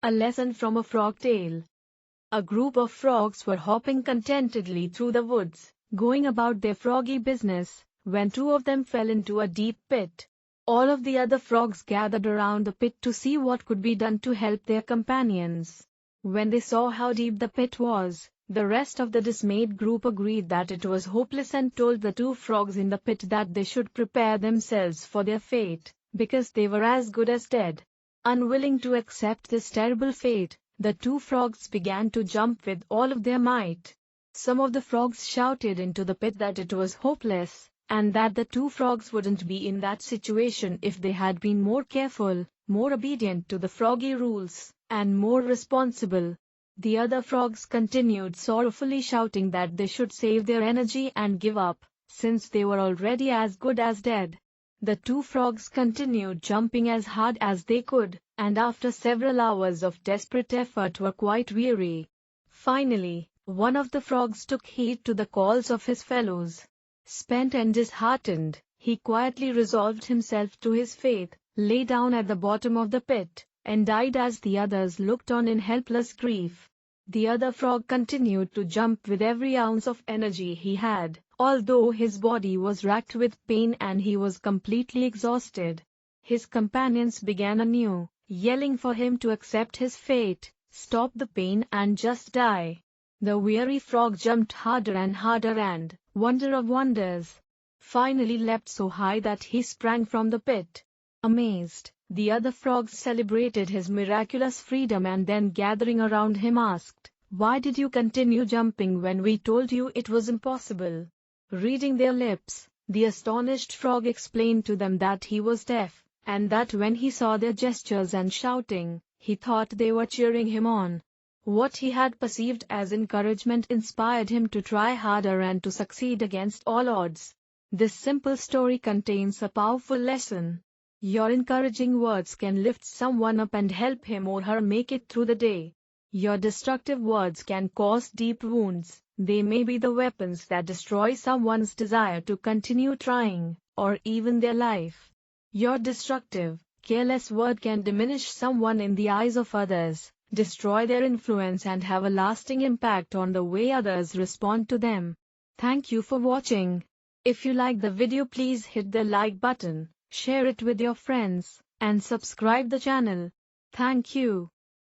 A lesson from a frog tale. A group of frogs were hopping contentedly through the woods, going about their froggy business, when two of them fell into a deep pit. All of the other frogs gathered around the pit to see what could be done to help their companions. When they saw how deep the pit was, the rest of the dismayed group agreed that it was hopeless and told the two frogs in the pit that they should prepare themselves for their fate, because they were as good as dead. Unwilling to accept this terrible fate, the two frogs began to jump with all of their might. Some of the frogs shouted into the pit that it was hopeless, and that the two frogs wouldn't be in that situation if they had been more careful, more obedient to the froggy rules, and more responsible. The other frogs continued sorrowfully shouting that they should save their energy and give up, since they were already as good as dead. The two frogs continued jumping as hard as they could, and after several hours of desperate effort were quite weary. Finally, one of the frogs took heed to the calls of his fellows. Spent and disheartened, he quietly resolved himself to his fate, lay down at the bottom of the pit, and died as the others looked on in helpless grief. The other frog continued to jump with every ounce of energy he had, although his body was racked with pain and he was completely exhausted. His companions began anew, yelling for him to accept his fate, stop the pain and just die. The weary frog jumped harder and, wonder of wonders, finally leapt so high that he sprang from the pit. Amazed, the other frogs celebrated his miraculous freedom and then gathering around him asked, "Why did you continue jumping when we told you it was impossible?" Reading their lips, the astonished frog explained to them that he was deaf, and that when he saw their gestures and shouting, he thought they were cheering him on. What he had perceived as encouragement inspired him to try harder and to succeed against all odds. This simple story contains a powerful lesson. Your encouraging words can lift someone up and help him or her make it through the day. Your destructive words can cause deep wounds. They may be the weapons that destroy someone's desire to continue trying, or even their life. Your destructive, careless word can diminish someone in the eyes of others, destroy their influence and have a lasting impact on the way others respond to them. Thank you for watching. If you like the video, please hit the like button, share it with your friends, and subscribe the channel. Thank you.